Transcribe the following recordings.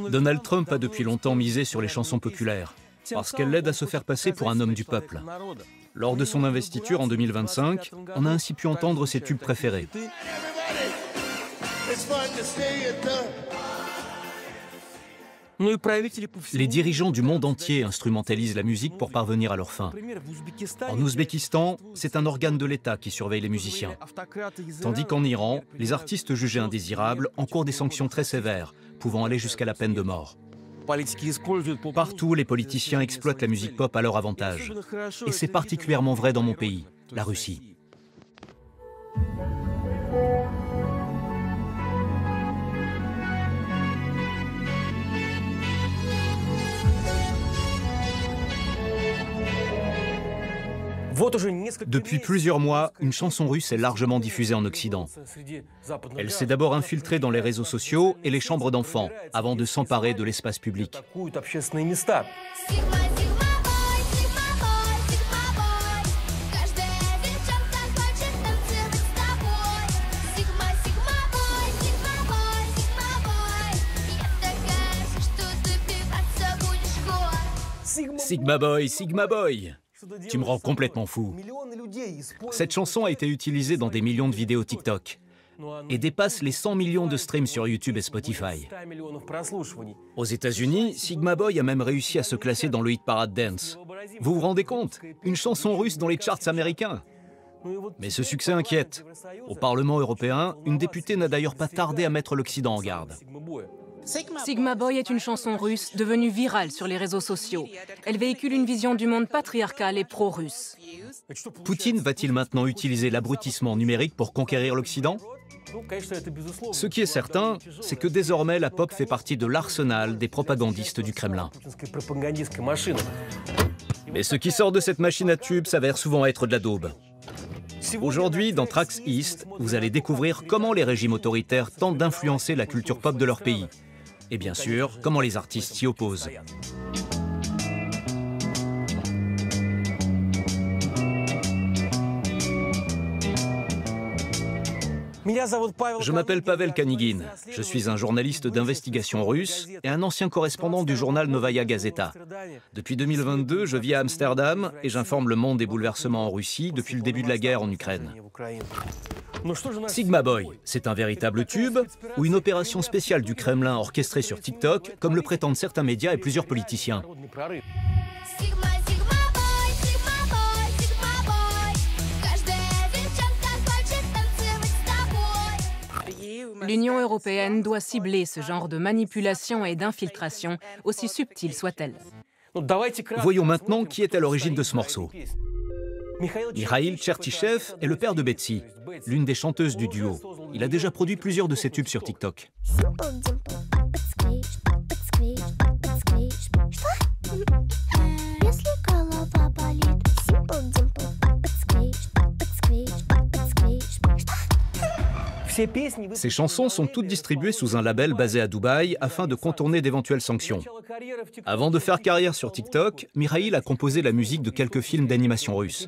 Donald Trump a depuis longtemps misé sur les chansons populaires, parce qu'elles l'aident à se faire passer pour un homme du peuple. Lors de son investiture en 2025, on a ainsi pu entendre ses tubes préférés. Les dirigeants du monde entier instrumentalisent la musique pour parvenir à leurs fins. En Ouzbékistan, c'est un organe de l'État qui surveille les musiciens. Tandis qu'en Iran, les artistes jugés indésirables encourent des sanctions très sévères, pouvant aller jusqu'à la peine de mort. Partout, les politiciens exploitent la musique pop à leur avantage. Et c'est particulièrement vrai dans mon pays, la Russie. Depuis plusieurs mois, une chanson russe est largement diffusée en Occident. Elle s'est d'abord infiltrée dans les réseaux sociaux et les chambres d'enfants, avant de s'emparer de l'espace public. Sigma Boy, Sigma Boy! Tu me rends complètement fou. Cette chanson a été utilisée dans des millions de vidéos TikTok et dépasse les 100 millions de streams sur YouTube et Spotify. Aux États-Unis, Sigma Boy a même réussi à se classer dans le hit parade dance. Vous vous rendez compte? Une chanson russe dans les charts américains? Mais ce succès inquiète. Au Parlement européen, une députée n'a d'ailleurs pas tardé à mettre l'Occident en garde. Sigma Boy est une chanson russe devenue virale sur les réseaux sociaux. Elle véhicule une vision du monde patriarcal et pro-russe. Poutine va-t-il maintenant utiliser l'abrutissement numérique pour conquérir l'Occident? Ce qui est certain, c'est que désormais la pop fait partie de l'arsenal des propagandistes du Kremlin. Mais ce qui sort de cette machine à tubes s'avère souvent être de la daube. Aujourd'hui, dans Tracks East, vous allez découvrir comment les régimes autoritaires tentent d'influencer la culture pop de leur pays. Et bien sûr, comment les artistes s'y opposent. Je m'appelle Pavel Kanygin. Je suis un journaliste d'investigation russe et un ancien correspondant du journal Novaya Gazeta. Depuis 2022, je vis à Amsterdam et j'informe le monde des bouleversements en Russie depuis le début de la guerre en Ukraine. Sigma Boy, c'est un véritable tube ou une opération spéciale du Kremlin orchestrée sur TikTok, comme le prétendent certains médias et plusieurs politiciens. L'Union européenne doit cibler ce genre de manipulation et d'infiltration, aussi subtile soit-elle. Voyons maintenant qui est à l'origine de ce morceau. Mikhail Chertishev est le père de Betsy, l'une des chanteuses du duo. Il a déjà produit plusieurs de ses tubes sur TikTok. Ces chansons sont toutes distribuées sous un label basé à Dubaï afin de contourner d'éventuelles sanctions. Avant de faire carrière sur TikTok, Mikhail a composé la musique de quelques films d'animation russe.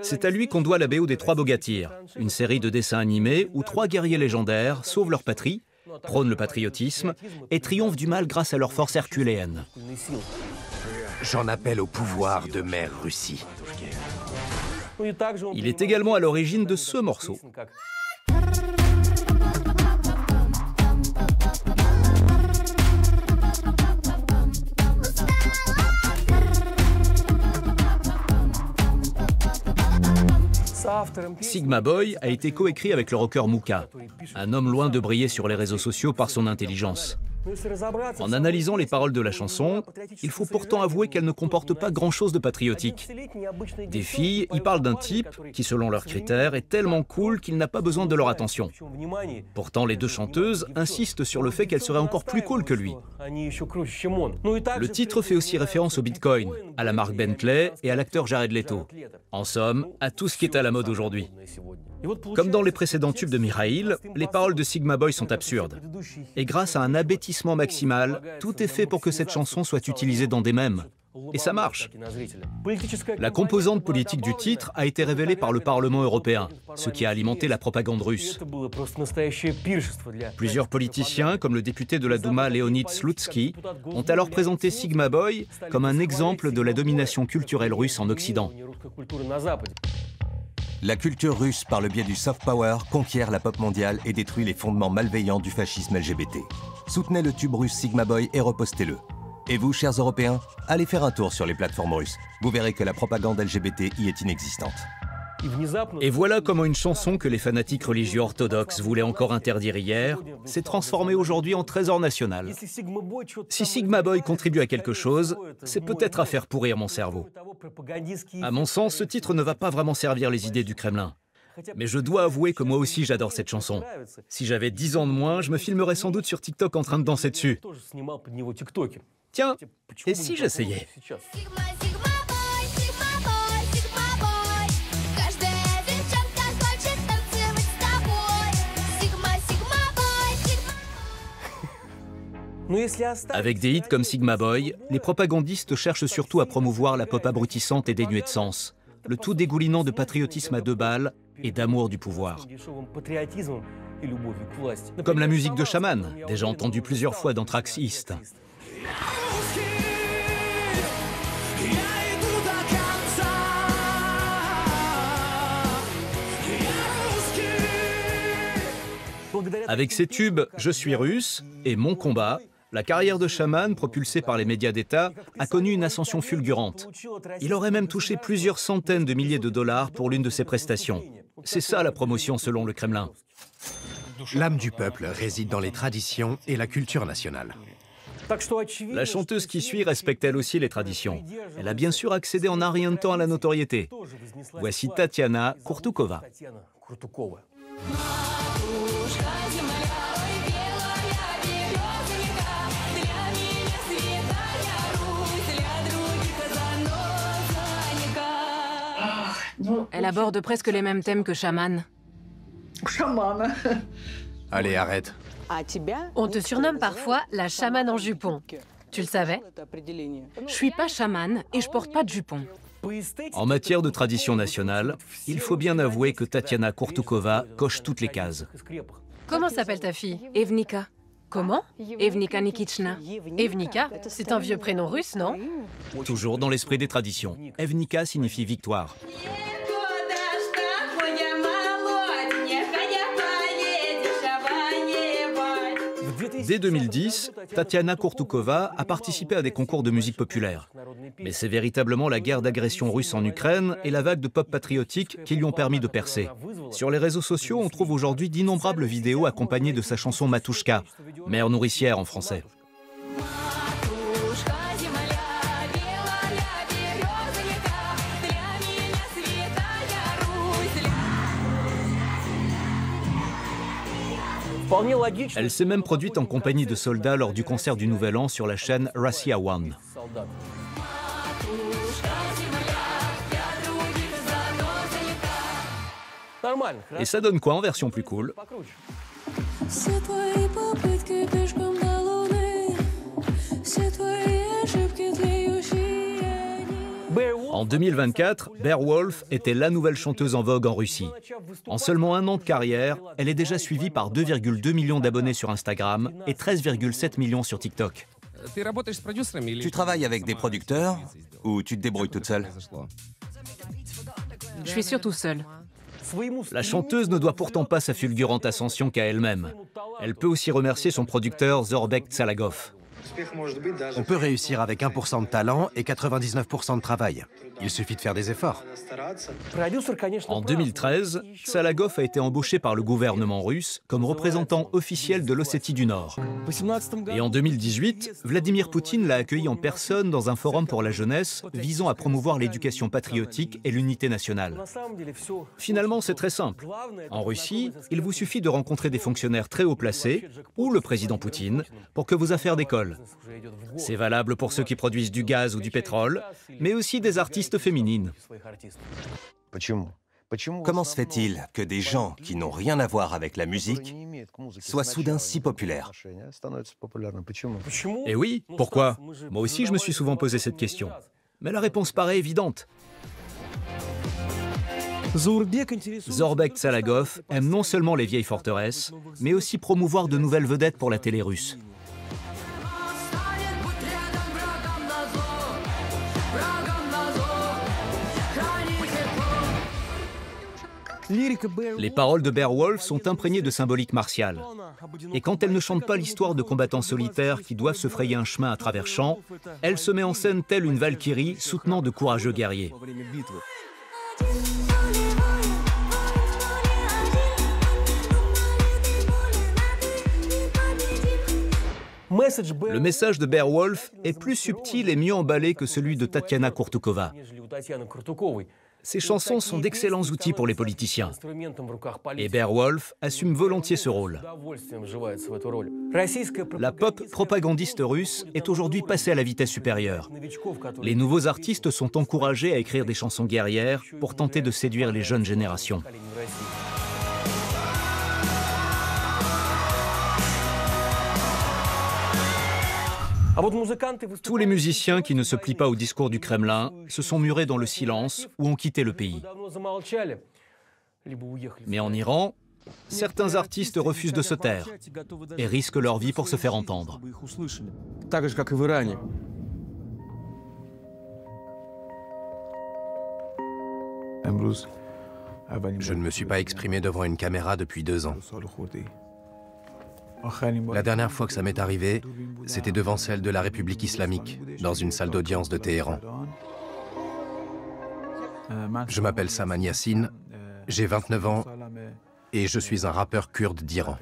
C'est à lui qu'on doit la BO des Trois Bogatyrs, une série de dessins animés où trois guerriers légendaires sauvent leur patrie, prônent le patriotisme et triomphent du mal grâce à leur force herculéenne. J'en appelle au pouvoir de Mère Russie. Il est également à l'origine de ce morceau. Sigma Boy a été coécrit avec le rocker Muka, un homme loin de briller sur les réseaux sociaux par son intelligence. En analysant les paroles de la chanson, il faut pourtant avouer qu'elle ne comporte pas grand-chose de patriotique. Des filles y parlent d'un type qui, selon leurs critères, est tellement cool qu'il n'a pas besoin de leur attention. Pourtant, les deux chanteuses insistent sur le fait qu'elle serait encore plus cool que lui. Le titre fait aussi référence au Bitcoin, à la marque Bentley et à l'acteur Jared Leto. En somme, à tout ce qui est à la mode aujourd'hui. Comme dans les précédents tubes de Mikhail, les paroles de Sigma Boy sont absurdes. Et grâce à un abêtissement maximal, tout est fait pour que cette chanson soit utilisée dans des mèmes, Et ça marche. La composante politique du titre a été révélée par le Parlement européen, ce qui a alimenté la propagande russe. Plusieurs politiciens, comme le député de la Douma Leonid Slutsky, ont alors présenté Sigma Boy comme un exemple de la domination culturelle russe en Occident. La culture russe, par le biais du soft power, conquiert la pop mondiale et détruit les fondements malveillants du fascisme LGBT. Soutenez le tube russe Sigma Boy et repostez-le. Et vous, chers Européens, allez faire un tour sur les plateformes russes. Vous verrez que la propagande LGBT y est inexistante. Et voilà comment une chanson que les fanatiques religieux orthodoxes voulaient encore interdire hier s'est transformée aujourd'hui en trésor national. Si Sigma Boy contribue à quelque chose, c'est peut-être à faire pourrir mon cerveau. À mon sens, ce titre ne va pas vraiment servir les idées du Kremlin. Mais je dois avouer que moi aussi j'adore cette chanson. Si j'avais 10 ans de moins, je me filmerais sans doute sur TikTok en train de danser dessus. Tiens, et si j'essayais ? Avec des hits comme Sigma Boy, les propagandistes cherchent surtout à promouvoir la pop abrutissante et dénuée de sens, le tout dégoulinant de patriotisme à deux balles et d'amour du pouvoir. Comme la musique de Shaman, déjà entendue plusieurs fois dans Tracks East. Avec ses tubes « Je suis russe » et « Mon combat », la carrière de Shaman, propulsée par les médias d'État, a connu une ascension fulgurante. Il aurait même touché plusieurs centaines de milliers de dollars pour l'une de ses prestations. C'est ça la promotion selon le Kremlin. L'âme du peuple réside dans les traditions et la culture nationale. La chanteuse qui suit respecte elle aussi les traditions. Elle a bien sûr accédé en un rien de temps à la notoriété. Voici Tatiana Kurtukova. Elle aborde presque les mêmes thèmes que Shaman. Allez, arrête. On te surnomme parfois la chamane en jupon. Tu le savais? Je suis pas chamane et je porte pas de jupon. En matière de tradition nationale, il faut bien avouer que Tatiana Kurtukova coche toutes les cases. Comment s'appelle ta fille? Evnika. Comment? Evnika Nikichna. Evnika? C'est un vieux prénom russe, non? Toujours dans l'esprit des traditions. Evnika signifie victoire. Dès 2010, Tatiana Kurtukova a participé à des concours de musique populaire. Mais c'est véritablement la guerre d'agression russe en Ukraine et la vague de pop patriotique qui lui ont permis de percer. Sur les réseaux sociaux, on trouve aujourd'hui d'innombrables vidéos accompagnées de sa chanson Matushka, mère nourricière en français. Elle s'est même produite en compagnie de soldats lors du concert du Nouvel An sur la chaîne Russia One. Et ça donne quoi en version plus cool? En 2024, Beowulf était la nouvelle chanteuse en vogue en Russie. En seulement un an de carrière, elle est déjà suivie par 2,2 millions d'abonnés sur Instagram et 13,7 millions sur TikTok. Tu travailles avec des producteurs ou tu te débrouilles toute seule? Je suis surtout seule. La chanteuse ne doit pourtant pas sa fulgurante ascension qu'à elle-même. Elle peut aussi remercier son producteur Zorbek Tsalagov. On peut réussir avec 1% de talent et 99% de travail. Il suffit de faire des efforts. En 2013, Tsalagov a été embauché par le gouvernement russe comme représentant officiel de l'Ossétie du Nord. Et en 2018, Vladimir Poutine l'a accueilli en personne dans un forum pour la jeunesse visant à promouvoir l'éducation patriotique et l'unité nationale. Finalement, c'est très simple. En Russie, il vous suffit de rencontrer des fonctionnaires très haut placés ou le président Poutine pour que vos affaires décollent. C'est valable pour ceux qui produisent du gaz ou du pétrole, mais aussi des artistes féminines. Comment se fait-il que des gens qui n'ont rien à voir avec la musique soient soudain si populaires? Et oui, pourquoi? Moi aussi, je me suis souvent posé cette question. Mais la réponse paraît évidente. Zorbek Tsalagov aime non seulement les vieilles forteresses, mais aussi promouvoir de nouvelles vedettes pour la télé russe. Les paroles de Beowulf sont imprégnées de symbolique martiale. Et quand elle ne chante pas l'histoire de combattants solitaires qui doivent se frayer un chemin à travers champs, elle se met en scène telle une valkyrie soutenant de courageux guerriers. Le message de Beowulf est plus subtil et mieux emballé que celui de Tatiana Kourtoukova. Ces chansons sont d'excellents outils pour les politiciens. Et Beowulf assume volontiers ce rôle. La pop propagandiste russe est aujourd'hui passée à la vitesse supérieure. Les nouveaux artistes sont encouragés à écrire des chansons guerrières pour tenter de séduire les jeunes générations. Tous les musiciens qui ne se plient pas au discours du Kremlin se sont murés dans le silence ou ont quitté le pays. Mais en Iran, certains artistes refusent de se taire et risquent leur vie pour se faire entendre. Je ne me suis pas exprimé devant une caméra depuis 2 ans. La dernière fois que ça m'est arrivé, c'était devant celle de la République islamique, dans une salle d'audience de Téhéran. Je m'appelle Saman Yassine, j'ai 29 ans et je suis un rappeur kurde d'Iran.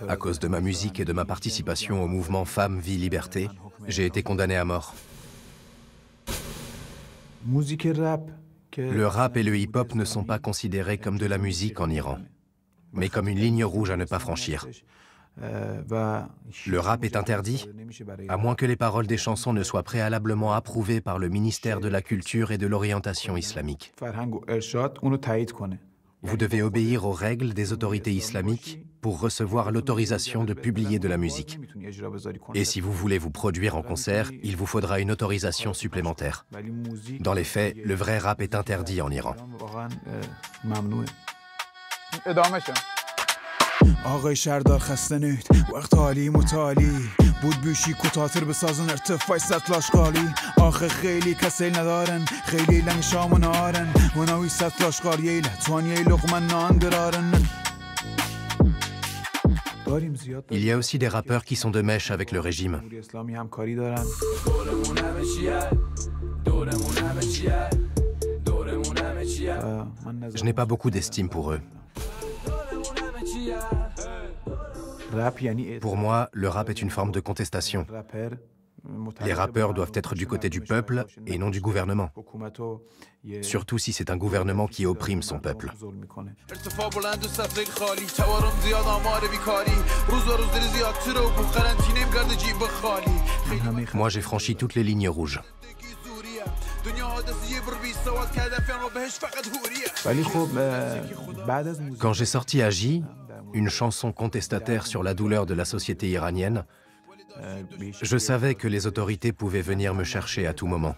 À cause de ma musique et de ma participation au mouvement Femmes, Vie, Liberté, j'ai été condamné à mort. Le rap et le hip-hop ne sont pas considérés comme de la musique en Iran, mais comme une ligne rouge à ne pas franchir. Le rap est interdit, à moins que les paroles des chansons ne soient préalablement approuvées par le ministère de la Culture et de l'Orientation islamique. Vous devez obéir aux règles des autorités islamiques pour recevoir l'autorisation de publier de la musique. Et si vous voulez vous produire en concert, il vous faudra une autorisation supplémentaire. Dans les faits, le vrai rap est interdit en Iran. آقای شهردار خسته نید وقت عالی متعالی بود بیشی کوتاه‌تر بسازن ارتفاع سطل آشغالی آخه خیلی کسیل ندارن خیلی لنگ شام و نهارن و نوی سطل آشغالیه توانیه لقمه نان درارن. Il y a aussi des rappeurs qui sont de mèche avec le régime. Je n'ai pas beaucoup d'estime pour eux. Pour moi, le rap est une forme de contestation. Les rappeurs doivent être du côté du peuple et non du gouvernement. Surtout si c'est un gouvernement qui opprime son peuple. Moi, j'ai franchi toutes les lignes rouges. Quand j'ai sorti Agi, une chanson contestataire sur la douleur de la société iranienne, je savais que les autorités pouvaient venir me chercher à tout moment.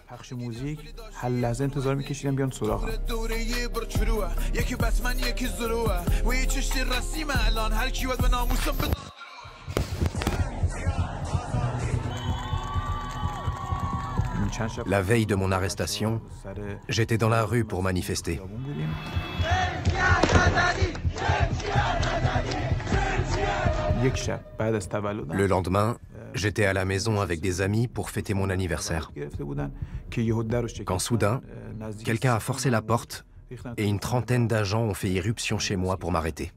La veille de mon arrestation, j'étais dans la rue pour manifester. Le lendemain, j'étais à la maison avec des amis pour fêter mon anniversaire. Quand soudain, quelqu'un a forcé la porte et une trentaine d'agents ont fait irruption chez moi pour m'arrêter.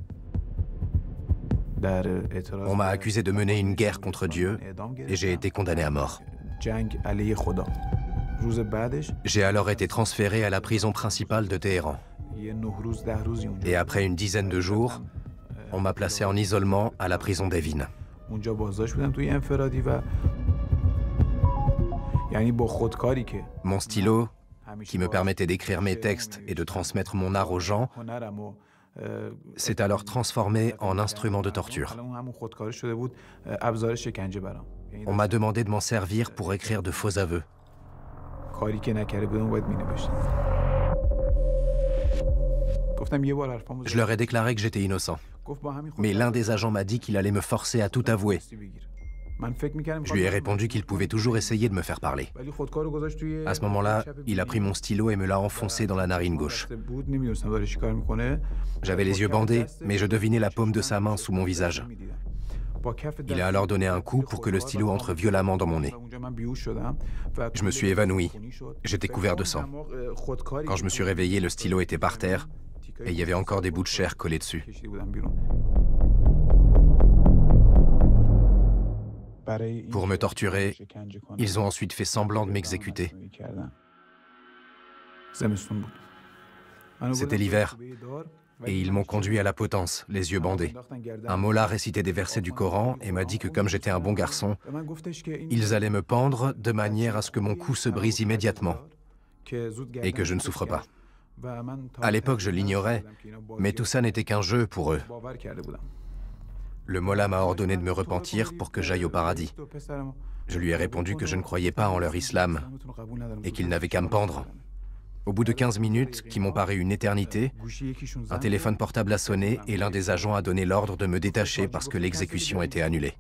On m'a accusé de mener une guerre contre Dieu et j'ai été condamné à mort. J'ai alors été transféré à la prison principale de Téhéran. Et après une dizaine de jours, on m'a placé en isolement à la prison d'Evin. Mon stylo, qui me permettait d'écrire mes textes et de transmettre mon art aux gens, s'est alors transformé en instrument de torture. On m'a demandé de m'en servir pour écrire de faux aveux. Je leur ai déclaré que j'étais innocent. Mais l'un des agents m'a dit qu'il allait me forcer à tout avouer. Je lui ai répondu qu'il pouvait toujours essayer de me faire parler. À ce moment-là, il a pris mon stylo et me l'a enfoncé dans la narine gauche. J'avais les yeux bandés, mais je devinais la paume de sa main sous mon visage. Il a alors donné un coup pour que le stylo entre violemment dans mon nez. Je me suis évanoui. J'étais couvert de sang. Quand je me suis réveillé, le stylo était par terre et il y avait encore des bouts de chair collés dessus. Pour me torturer, ils ont ensuite fait semblant de m'exécuter. C'était l'hiver, et ils m'ont conduit à la potence, les yeux bandés. Un mollah récitait des versets du Coran et m'a dit que comme j'étais un bon garçon, ils allaient me pendre de manière à ce que mon cou se brise immédiatement et que je ne souffre pas. À l'époque, je l'ignorais, mais tout ça n'était qu'un jeu pour eux. Le mollah m'a ordonné de me repentir pour que j'aille au paradis. Je lui ai répondu que je ne croyais pas en leur islam et qu'ils n'avaient qu'à me pendre. Au bout de 15 minutes, qui m'ont paru une éternité, un téléphone portable a sonné et l'un des agents a donné l'ordre de me détacher parce que l'exécution était annulée.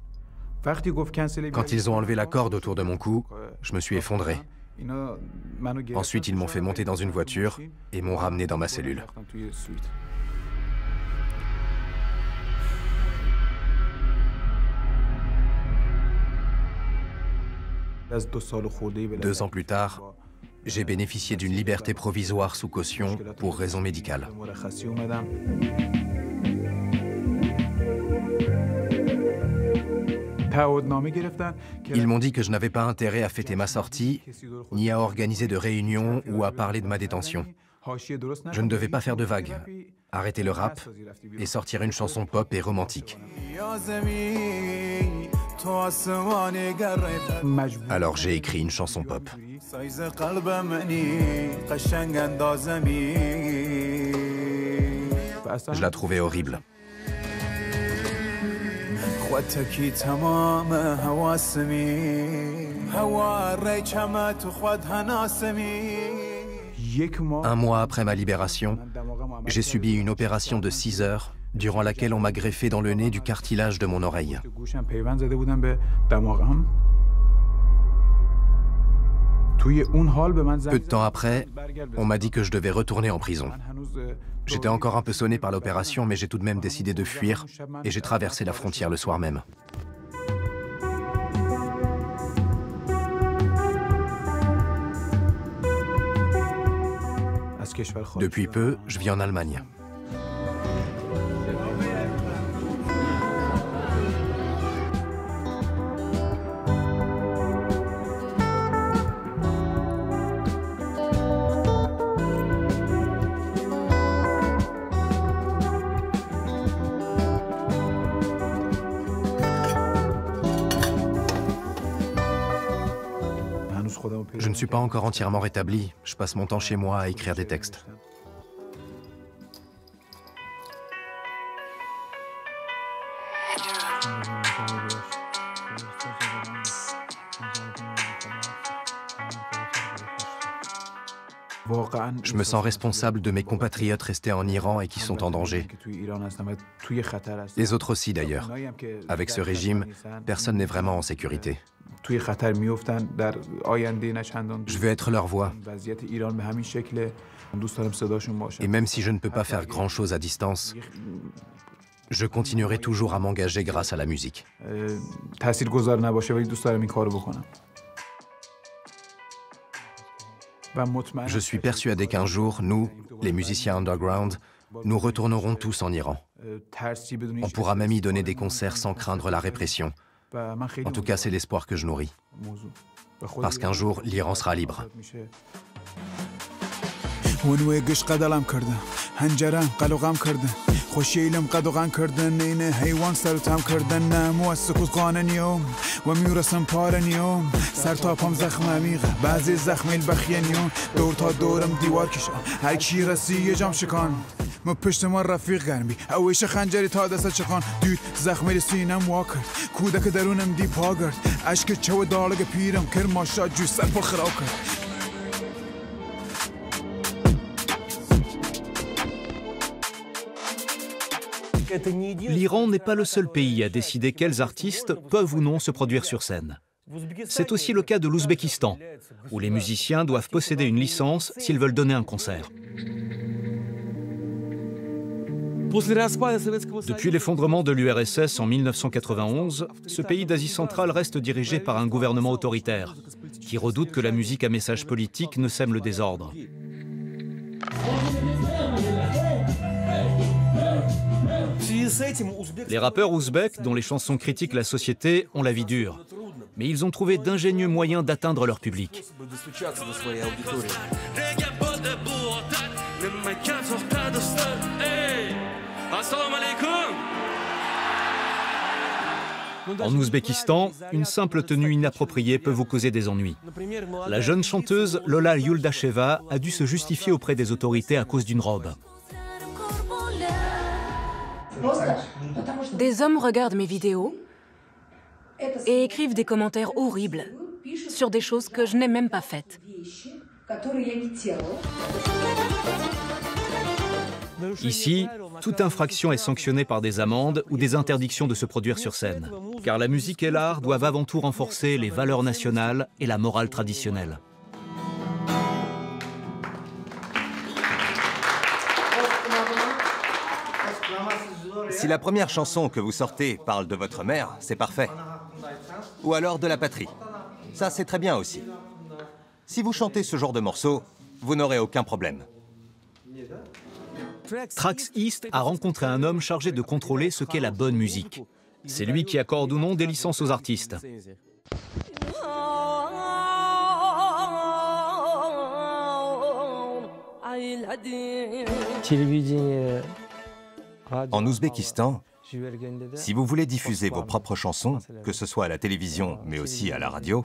Quand ils ont enlevé la corde autour de mon cou, je me suis effondré. Ensuite, ils m'ont fait monter dans une voiture et m'ont ramené dans ma cellule. Deux ans plus tard, j'ai bénéficié d'une liberté provisoire sous caution pour raison médicale. Ils m'ont dit que je n'avais pas intérêt à fêter ma sortie, ni à organiser de réunions ou à parler de ma détention. Je ne devais pas faire de vagues, arrêter le rap et sortir une chanson pop et romantique. Alors j'ai écrit une chanson pop. Je la trouvais horrible. Un mois après ma libération, j'ai subi une opération de 6 heures, durant laquelle on m'a greffé dans le nez du cartilage de mon oreille. Peu de temps après, on m'a dit que je devais retourner en prison. J'étais encore un peu sonné par l'opération, mais j'ai tout de même décidé de fuir et j'ai traversé la frontière le soir même. Depuis peu, je vis en Allemagne. Je ne suis pas encore entièrement rétabli. Je passe mon temps chez moi à écrire des textes. Je me sens responsable de mes compatriotes restés en Iran et qui sont en danger. Les autres aussi d'ailleurs. Avec ce régime, personne n'est vraiment en sécurité. Je veux être leur voix. Et même si je ne peux pas faire grand-chose à distance, je continuerai toujours à m'engager grâce à la musique. Je suis persuadé qu'un jour, nous, les musiciens underground, nous retournerons tous en Iran. On pourra même y donner des concerts sans craindre la répression. En tout cas, c'est l'espoir que je nourris. Parce qu'un jour, l'Iran sera libre. ونوێگەش قەدەڵام کردن هەنجەران قەلوغام کردن خۆشیلم قەدوغان کردن نینە هەیوان سەرتام کردن نەمووە سکوتخانە نیۆم و میورەسم پارە نیۆم سەر تاپەم زەخمە میغە بەزی زەخمیل بەخیە نیۆم دور تا دورم دیوار کشان هەرکی ڕەسی یەجام شکان من پشتمە ڕەفیق گەرمی ئەوەیشە خەنجەری تا دەسە چقان دوید زەخمیل سینەم وا کرد کودەکە دەروونم دی پاگرد ئەشکە چەوە داڵەگە پیرم کرد ماشا جوی سەر پڕ خراو کرد L'Iran n'est pas le seul pays à décider quels artistes peuvent ou non se produire sur scène. C'est aussi le cas de l'Ouzbékistan, où les musiciens doivent posséder une licence s'ils veulent donner un concert. Depuis l'effondrement de l'URSS en 1991, ce pays d'Asie centrale reste dirigé par un gouvernement autoritaire, qui redoute que la musique à message politique ne sème le désordre. Les rappeurs ouzbeks, dont les chansons critiquent la société, ont la vie dure. Mais ils ont trouvé d'ingénieux moyens d'atteindre leur public. En Ouzbékistan, une simple tenue inappropriée peut vous causer des ennuis. La jeune chanteuse Lola Yuldasheva a dû se justifier auprès des autorités à cause d'une robe. Des hommes regardent mes vidéos et écrivent des commentaires horribles sur des choses que je n'ai même pas faites. Ici, toute infraction est sanctionnée par des amendes ou des interdictions de se produire sur scène. Car la musique et l'art doivent avant tout renforcer les valeurs nationales et la morale traditionnelle. Si la première chanson que vous sortez parle de votre mère, c'est parfait. Ou alors de la patrie. Ça, c'est très bien aussi. Si vous chantez ce genre de morceaux, vous n'aurez aucun problème. Trax East a rencontré un homme chargé de contrôler ce qu'est la bonne musique. C'est lui qui accorde ou non des licences aux artistes. En Ouzbékistan, si vous voulez diffuser vos propres chansons, que ce soit à la télévision mais aussi à la radio,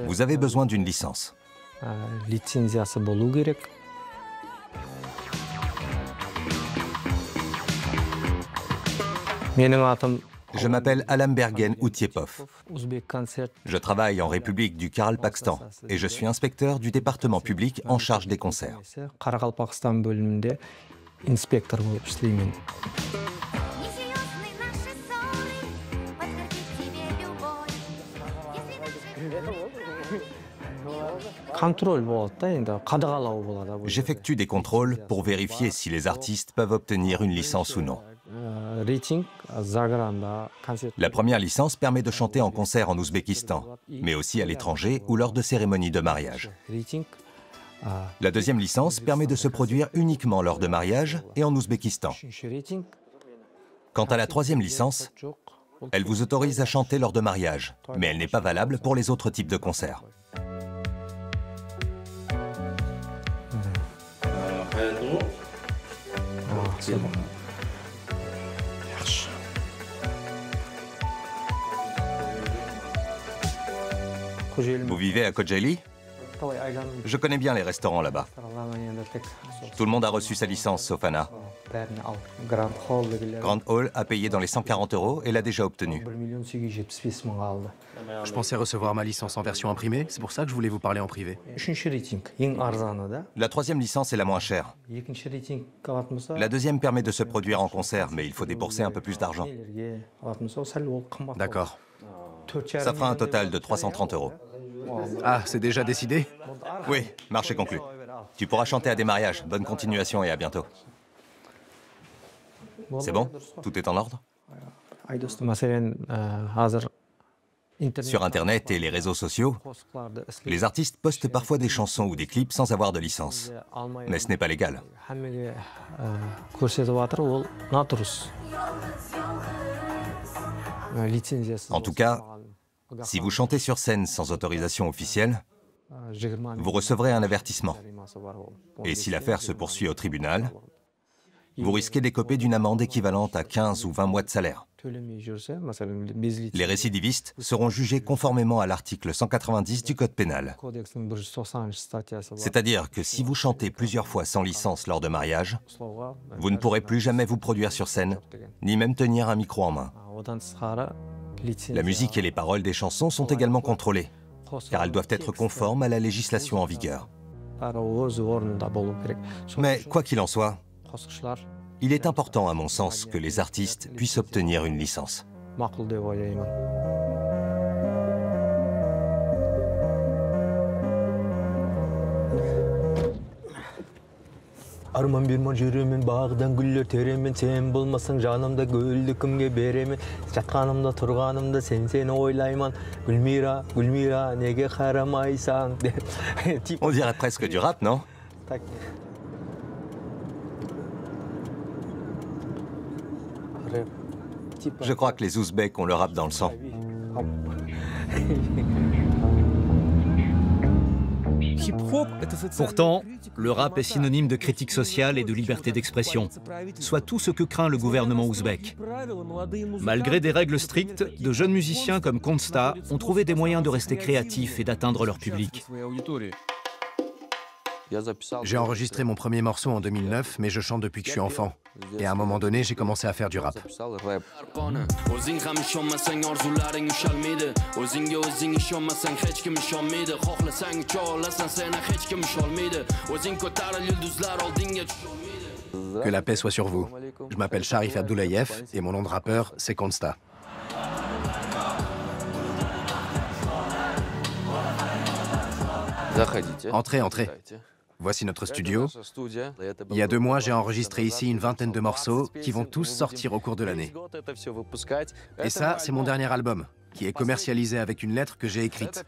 vous avez besoin d'une licence. Je m'appelle Alambergen Outiepov. Je travaille en République du Karalpakstan et je suis inspecteur du département public en charge des concerts. J'effectue des contrôles pour vérifier si les artistes peuvent obtenir une licence ou non. La première licence permet de chanter en concert en Ouzbékistan, mais aussi à l'étranger ou lors de cérémonies de mariage. La deuxième licence permet de se produire uniquement lors de mariage et en Ouzbékistan. Quant à la troisième licence, elle vous autorise à chanter lors de mariage, mais elle n'est pas valable pour les autres types de concerts. Vous vivez à Kocaeli? Je connais bien les restaurants là-bas. Tout le monde a reçu sa licence, sauf Anna. Grand Hall a payé dans les 140 € et l'a déjà obtenue. Je pensais recevoir ma licence en version imprimée, c'est pour ça que je voulais vous parler en privé. La troisième licence est la moins chère. La deuxième permet de se produire en concert, mais il faut débourser un peu plus d'argent. D'accord. Ça fera un total de 330 €. Ah, c'est déjà décidé? Oui, marché conclu. Tu pourras chanter à des mariages. Bonne continuation et à bientôt. C'est bon? Tout est en ordre? Sur Internet et les réseaux sociaux, les artistes postent parfois des chansons ou des clips sans avoir de licence. Mais ce n'est pas légal. En tout cas, si vous chantez sur scène sans autorisation officielle, vous recevrez un avertissement. Et si l'affaire se poursuit au tribunal, vous risquez d'écoper d'une amende équivalente à 15 ou 20 mois de salaire. Les récidivistes seront jugés conformément à l'article 190 du Code pénal. C'est-à-dire que si vous chantez plusieurs fois sans licence lors de mariage, vous ne pourrez plus jamais vous produire sur scène, ni même tenir un micro en main. La musique et les paroles des chansons sont également contrôlées, car elles doivent être conformes à la législation en vigueur. Mais quoi qu'il en soit, il est important, à mon sens, que les artistes puissent obtenir une licence. Arman birman жүрөмүн багдан гүлдөр теремин сен болмасаң жанымда гүлдү кимге беремин жатканымда турганымда сени ойлайман Гүлмира Гүлмира неге карамайсаң. On dirait presque du rap, non? Je crois que les Ouzbeks ont le rap dans le sang. Pourtant, le rap est synonyme de critique sociale et de liberté d'expression, soit tout ce que craint le gouvernement ouzbek. Malgré des règles strictes, de jeunes musiciens comme Konsta ont trouvé des moyens de rester créatifs et d'atteindre leur public. J'ai enregistré mon premier morceau en 2009, mais je chante depuis que je suis enfant. Et à un moment donné, j'ai commencé à faire du rap. Que la paix soit sur vous. Je m'appelle Sharif Abdoulayev et mon nom de rappeur, c'est Konsta. Entrez, entrez. Voici notre studio. Il y a 2 mois, j'ai enregistré ici une vingtaine de morceaux qui vont tous sortir au cours de l'année. Et ça, c'est mon dernier album, qui est commercialisé avec une lettre que j'ai écrite.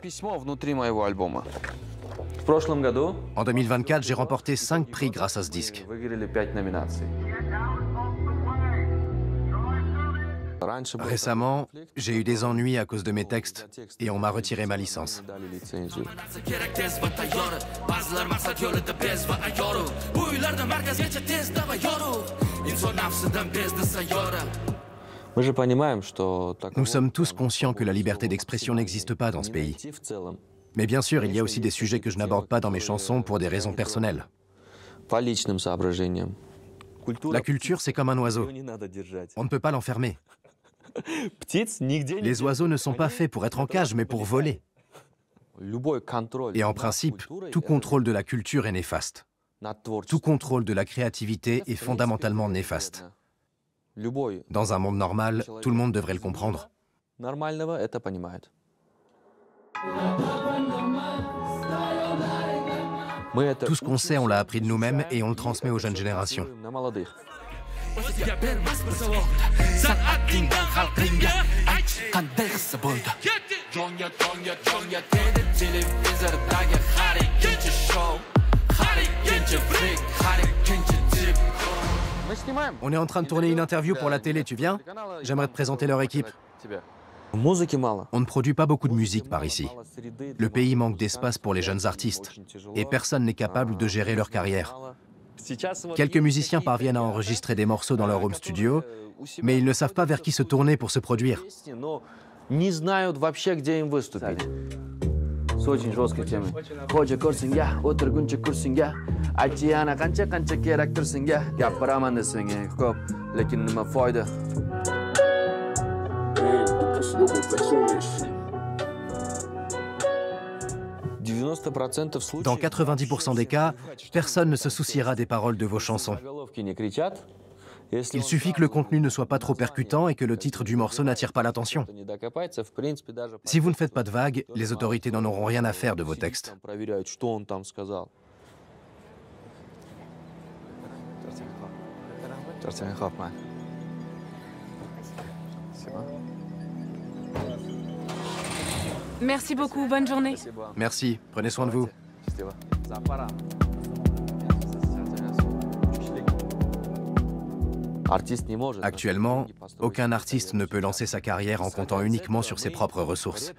En 2024, j'ai remporté 5 prix grâce à ce disque. Récemment, j'ai eu des ennuis à cause de mes textes et on m'a retiré ma licence. Nous sommes tous conscients que la liberté d'expression n'existe pas dans ce pays. Mais bien sûr, il y a aussi des sujets que je n'aborde pas dans mes chansons pour des raisons personnelles. La culture, c'est comme un oiseau. On ne peut pas l'enfermer. Les oiseaux ne sont pas faits pour être en cage, mais pour voler. Et en principe, tout contrôle de la culture est néfaste. Tout contrôle de la créativité est fondamentalement néfaste. Dans un monde normal, tout le monde devrait le comprendre. Tout ce qu'on sait, on l'a appris de nous-mêmes et on le transmet aux jeunes générations. On est en train de tourner une interview pour la télé, tu viens? J'aimerais te présenter leur équipe. On ne produit pas beaucoup de musique par ici. Le pays manque d'espace pour les jeunes artistes et personne n'est capable de gérer leur carrière. Quelques musiciens parviennent à enregistrer des morceaux dans leur home studio, mais ils ne savent pas vers qui se tourner pour se produire. Dans 90% des cas, personne ne se souciera des paroles de vos chansons. Il suffit que le contenu ne soit pas trop percutant et que le titre du morceau n'attire pas l'attention. Si vous ne faites pas de vagues, les autorités n'en auront rien à faire de vos textes. Merci beaucoup, bonne journée. Merci, prenez soin de vous. Actuellement, aucun artiste ne peut lancer sa carrière en comptant uniquement sur ses propres ressources.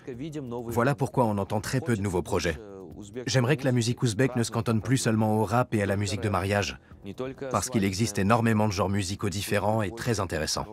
Voilà pourquoi on entend très peu de nouveaux projets. J'aimerais que la musique ouzbek ne se cantonne plus seulement au rap et à la musique de mariage, parce qu'il existe énormément de genres musicaux différents et très intéressants.